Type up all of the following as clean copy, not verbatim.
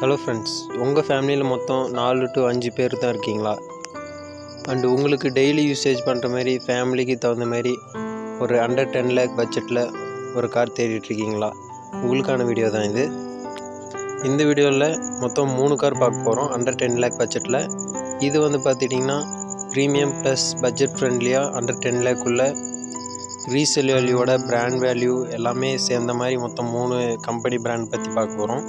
Hello friends, உங்கள் ஃபேமிலியில் மொத்தம் 4 to 5 பேர் தான் இருக்கீங்களா? அண்டு உங்களுக்கு டெய்லி யூசேஜ் பண்ணுற மாதிரி ஃபேமிலிக்கு தகுந்த மாதிரி ஒரு அண்டர் 10 lakh பட்ஜெட்டில் ஒரு கார் தேடிட்டுருக்கீங்களா? உங்களுக்கான வீடியோ தான் இது. இந்த வீடியோவில் மொத்தம் 3 கார் பார்க்க போகிறோம் அண்டர் 10 lakh பட்ஜெட்டில். இது வந்து பார்த்துட்டிங்கன்னா ப்ரீமியம் ப்ளஸ் பட்ஜெட் ஃப்ரெண்ட்லியாக அண்டர் 10 lakh உள்ள ரீசேல் வேல்யூவோட பிராண்ட் வேல்யூ எல்லாமே சேர்ந்த மாதிரி மொத்தம் 3 கம்பெனி பிராண்ட் பற்றி பார்க்க போகிறோம்.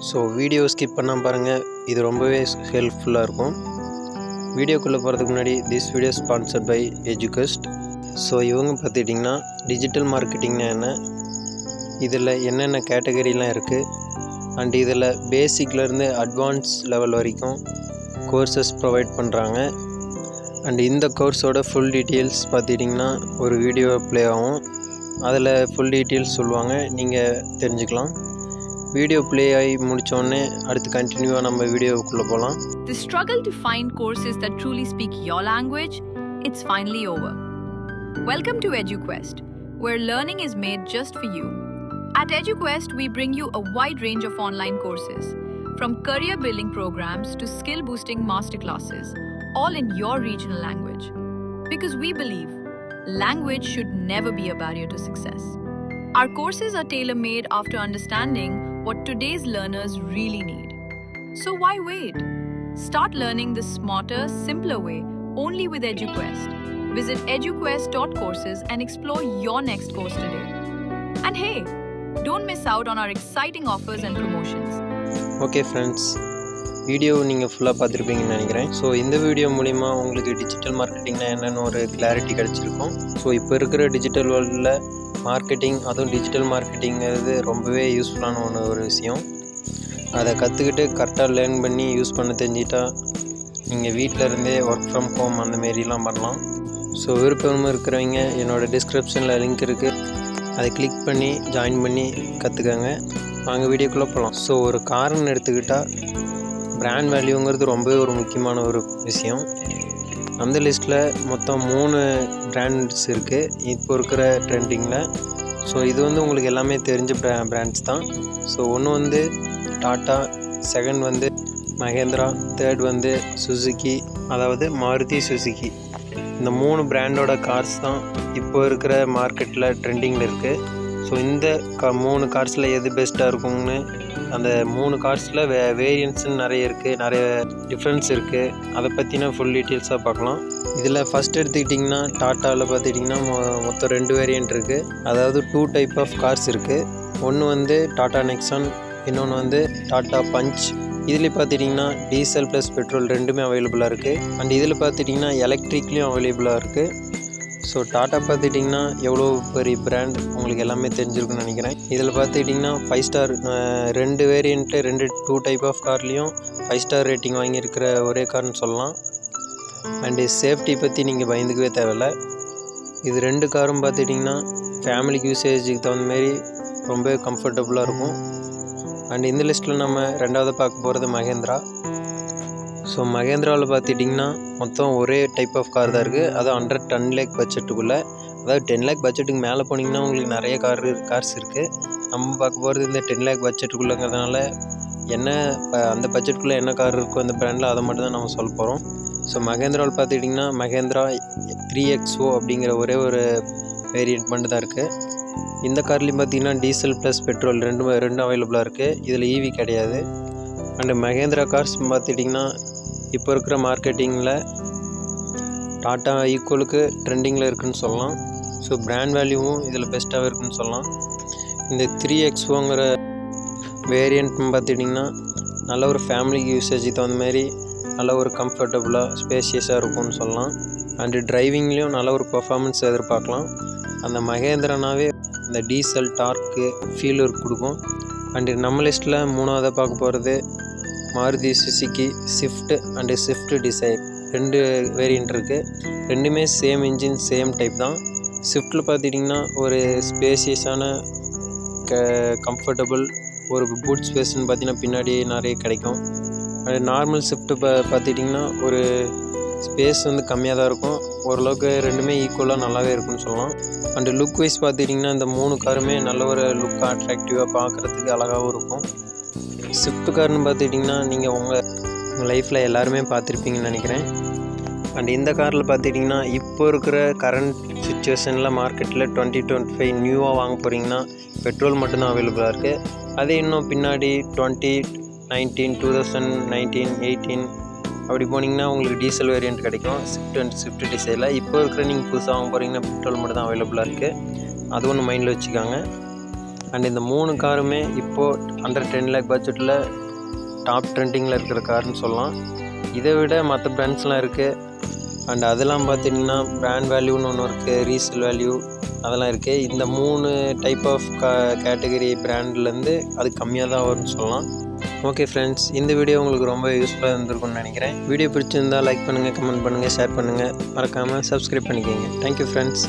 ஸோ வீடியோ ஸ்கிப் பண்ணால் பாருங்கள், இது ரொம்பவே ஹெல்ப்ஃபுல்லாக இருக்கும். வீடியோக்குள்ளே போகிறதுக்கு முன்னாடி this video sponsored by Educast. So இவங்க பார்த்துட்டிங்கன்னா டிஜிட்டல் மார்க்கெட்டிங்னா என்ன, இதில் என்னென்ன கேட்டகரிலாம் இருக்குது, அண்ட் இதில் பேசிக்லேருந்து அட்வான்ஸ் லெவல் வரைக்கும் கோர்சஸ் ப்ரொவைட் பண்ணுறாங்க. அண்ட் இந்த கோர்ஸோட ஃபுல் டீட்டெயில்ஸ் பார்த்துட்டிங்கன்னா ஒரு வீடியோ ப்ளே ஆகும், அதில் ஃபுல் டீட்டெயில்ஸ் சொல்லுவாங்க, நீங்கள் தெரிஞ்சுக்கலாம். வீடியோ ப்ளே ஆகி முடித்தோடனே அடுத்து கண்டினியூவாக நம்ம வீடியோக்குள்ளே போகலாம். The struggle to find courses that truly speak your language, it's finally over. Welcome to EduQuest, where learning is made just for you. At EduQuest, we bring you a wide range of online courses, from career building programs to skill boosting masterclasses, all in your regional language. Because we believe language should never be a barrier to success. Our courses are tailor-made after understanding what today's learners really need. So why wait? Start learning the smarter, simpler way only with EduQuest. Visit eduquest.courses and explore your next course today. And hey, don't miss out on our exciting offers and promotions. Okay friends, video நீங்கள் ஃபுல்லாக பார்த்துருப்பீங்கன்னு நினைக்கிறேன். So இந்த video மூலிமா உங்களுக்கு digital மார்க்கெட்டிங்னா என்னென்னு ஒரு clarity கிடச்சிருக்கும். ஸோ இப்போ இருக்கிற டிஜிட்டல் வேர்ல்டில் மார்க்கெட்டிங், அதுவும் டிஜிட்டல் மார்க்கெட்டிங்கிறது ரொம்பவே யூஸ்ஃபுல்லான ஒரு விஷயம். அதை கற்றுக்கிட்டு கரெக்டாக லேர்ன் பண்ணி யூஸ் பண்ண தெரிஞ்சிட்டா நீங்கள் வீட்டில் இருந்தே ஒர்க் ஃப்ரம் ஹோம் அந்த மாரிலாம் பண்ணலாம். ஸோ விருப்பம் இருக்கிறவங்க என்னோடய டிஸ்கிரிப்ஷனில் லிங்க் இருக்குது, அதை கிளிக் பண்ணி ஜாயின் பண்ணி கற்றுக்கங்க. வாங்க வீடியோக்குள்ளே போகலாம். ஸோ ஒரு கார்னு எடுத்துக்கிட்டால் பிராண்ட் வேல்யூங்கிறது ரொம்பவே ஒரு முக்கியமான ஒரு விஷயம். அந்த லிஸ்ட்டில் மொத்தம் 3 பிராண்ட்ஸ் இருக்குது இப்போ இருக்கிற ட்ரெண்டிங்கில். ஸோ இது வந்து உங்களுக்கு எல்லாமே தெரிஞ்ச பிராண்ட்ஸ் தான். ஸோ ஒன்று வந்து டாட்டா, செகண்ட் வந்து மஹேந்திரா, தேர்ட் வந்து சுசுகி, அதாவது மாருதி சுசுகி. இந்த 3 பிராண்டோட கார்ஸ் தான் இப்போ இருக்கிற மார்க்கெட்டில் ட்ரெண்டிங்கில் இருக்குது. ஸோ இந்த 3 கார்ஸில் எது பெஸ்ட்டாக இருக்கும்னு, அந்த 3 கார்ஸில் வேரியன்ட்ஸுன்னு நிறைய இருக்குது, நிறைய டிஃப்ரென்ஸ் இருக்குது, அதை பற்றின ஃபுல் டீட்டெயில்ஸாக பார்க்கலாம். இதில் ஃபஸ்ட் எடுத்துக்கிட்டிங்கன்னா டாட்டாவில் பார்த்துக்கிட்டிங்கன்னா மொத்தம் 2 வேரியன்ட் இருக்குது. அதாவது 2 டைப் ஆஃப் கார்ஸ் இருக்குது. ஒன்று வந்து டாட்டா நெக்ஸான், இன்னொன்று வந்து டாட்டா பஞ்ச். இதில் பார்த்துட்டிங்கன்னா டீசல் ப்ளஸ் பெட்ரோல் ரெண்டுமே அவைலபிளாக இருக்குது. அண்ட் இதில் பார்த்துட்டிங்கன்னா எலக்ட்ரிக்லேயும் அவைலபிளாக இருக்குது. ஸோ டாட்டா பார்த்துட்டிங்கன்னா எவ்வளோ பெரிய பிராண்ட் உங்களுக்கு எல்லாமே தெரிஞ்சிருக்குன்னு நினைக்கிறேன். இதில் பார்த்துக்கிட்டிங்கன்னா 5 ஸ்டார் 2 வேரியண்ட்டு 2 டைப் ஆஃப் கார்லேயும் 5 ஸ்டார் ரேட்டிங் வாங்கியிருக்கிற ஒரே கார்னு சொல்லலாம். அண்டு சேஃப்டி பற்றி நீங்கள் பயந்துக்கவே தேவையில்லை. இது 2 காரும் பார்த்துட்டிங்கன்னா ஃபேமிலிக்கு யூசேஜுக்கு தகுந்த மாரி ரொம்ப கம்ஃபர்டபுளாக இருக்கும். அண்ட் இந்த லிஸ்ட்டில் நம்ம 2வது பார்க்க போகிறது மஹேந்திரா. ஸோ மஹேந்திராவில் பார்த்துட்டிங்கன்னா மொத்தம் ஒரே டைப் ஆஃப் கார் தான் இருக்குது, அது அண்டர் 10 lakh பட்ஜெட்டுக்குள்ளே. அதாவது 10 lakh பட்ஜெட்டுக்கு மேலே போனீங்கன்னா உங்களுக்கு நிறைய கார்ஸ் இருக்குது. நம்ம பார்க்க போகிறது இந்த 10 lakh பட்ஜெட்டுக்குள்ளேங்கிறதுனால என்ன அந்த பட்ஜெட்டுக்குள்ளே என்ன கார் இருக்கோ அந்த பிராண்டில் அதை மட்டும் தான் நம்ம சொல்ல போகிறோம். ஸோ மஹேந்திராவில் பார்த்துக்கிட்டிங்கன்னா மஹேந்திரா 3XO அப்படிங்கிற ஒரே ஒரு வேரியண்ட் மட்டும் தான் இருக்குது. இந்த கார்லேயும் பார்த்திங்கன்னா டீசல் ப்ளஸ் பெட்ரோல் ரெண்டும் அவைலபிளாக இருக்குது. இதில் ஈவி கிடையாது. அண்டு மஹேந்திரா கார்ஸ் பார்த்துட்டிங்கன்னா இப்போ இருக்கிற மார்க்கெட்டிங்கில் டாட்டா ஈக்குவலுக்கு ட்ரெண்டிங்கில் இருக்குதுன்னு சொல்லலாம். ஸோ பிராண்ட் வேல்யூவும் இதில் பெஸ்ட்டாகவே இருக்குதுன்னு சொல்லலாம். இந்த 3XOங்கிற வேரியண்ட் பார்த்துட்டிங்கன்னா நல்ல ஒரு ஃபேமிலிக்கு யூசேஜுக்கு தகுந்த மாதிரி நல்ல ஒரு கம்ஃபர்டபுளாக ஸ்பேஷியஸாக இருக்கும்னு சொல்லலாம். அண்டு டிரைவிங்லேயும் நல்ல ஒரு பர்ஃபார்மன்ஸ் எதிர்பார்க்கலாம். அந்த மஹேந்திரனாவே அந்த டீசல் டார்க்கு ஃபீல் கொடுக்கும். அண்டு நம்ம லிஸ்ட்டில் 3வது பார்க்க போகிறது Maruti Suzuki Swift and Swift desire. 2 variant இருக்குது. ரெண்டுமே சேம் இன்ஜின் சேம் டைப் தான். ஸ்விஃப்ட்டில் பார்த்துட்டிங்கன்னா ஒரு ஸ்பேசியஸான கம்ஃபர்டபுள் ஒரு பூட் ஸ்பேஸ்ன்னு பார்த்தீங்கன்னா பின்னாடி நிறைய கிடைக்கும். அது நார்மல் ஸ்விஃப்ட்டு பார்த்துட்டிங்கன்னா ஒரு ஸ்பேஸ் வந்து கம்மியாக தான் இருக்கும். ஓரளவுக்கு ரெண்டுமே ஈக்குவலாக நல்லாவே இருக்குன்னு சொல்லலாம். அண்டு லுக் வைஸ் பார்த்துட்டிங்கன்னா இந்த 3 காருமே நல்ல ஒரு லுக்காக அட்ராக்டிவாக பார்க்குறதுக்கு அழகாகவும் இருக்கும். ஸ்விஃப்ட் கார்னு பார்த்துக்கிட்டிங்கன்னா நீங்கள் உங்கள் லைஃப்பில் எல்லாருமே பார்த்துருப்பீங்கன்னு நினைக்கிறேன். அண்ட் இந்த காரில் பார்த்துக்கிட்டிங்கன்னா இப்போ இருக்கிற கரண்ட் சுச்சுவேஷனில் மார்க்கெட்டில் 2025 நியூவாக வாங்க போகிறீங்கன்னா பெட்ரோல் மட்டும்தான் அவைலபிளாக இருக்குது. அதே இன்னும் பின்னாடி 2019, 2019, 18 அப்படி போனீங்கன்னா உங்களுக்கு டீசல் வேரியண்ட் கிடைக்கும். ஸ்விஃப்ட் அண்ட் ஸ்விஃப்ட் டிசைரில் இப்போ இருக்கிற நீங்கள் புதுசாக வாங்க போகிறீங்கன்னா பெட்ரோல் மட்டும் தான் அவைலபிளாக இருக்குது. அது ஒன்று மைண்டில் வச்சுக்காங்க. அண்ட் இந்த 3 காருமே இப்போது அண்டர் 10 lakh பட்ஜெட்டில் டாப் ட்ரெண்டிங்கில் இருக்கிற கார்னு சொல்லலாம். இதை விட மற்ற பிராண்ட்ஸ்லாம் இருக்குது. அண்ட் அதெல்லாம் பார்த்திங்கன்னா பிராண்ட் வேல்யூன்னு ஒன்று இருக்குது, ரீசேல் வேல்யூ அதெல்லாம் இருக்குது. இந்த 3 டைப் ஆஃப் கேட்டகரி பிராண்ட்லேருந்து அது கம்மியாக தான் வரும்னு சொல்லலாம். ஓகே ஃப்ரெண்ட்ஸ், இந்த வீடியோ உங்களுக்கு ரொம்ப யூஸ்ஃபுல்லாக இருந்திருக்கும்னு நினைக்கிறேன். வீடியோ பிடிச்சிருந்தால் லைக் பண்ணுங்கள், கமெண்ட் பண்ணுங்கள், ஷேர் பண்ணுங்கள், மறக்காமல் சப்ஸ்கிரைப் பண்ணிக்கோங்க. Thank you friends.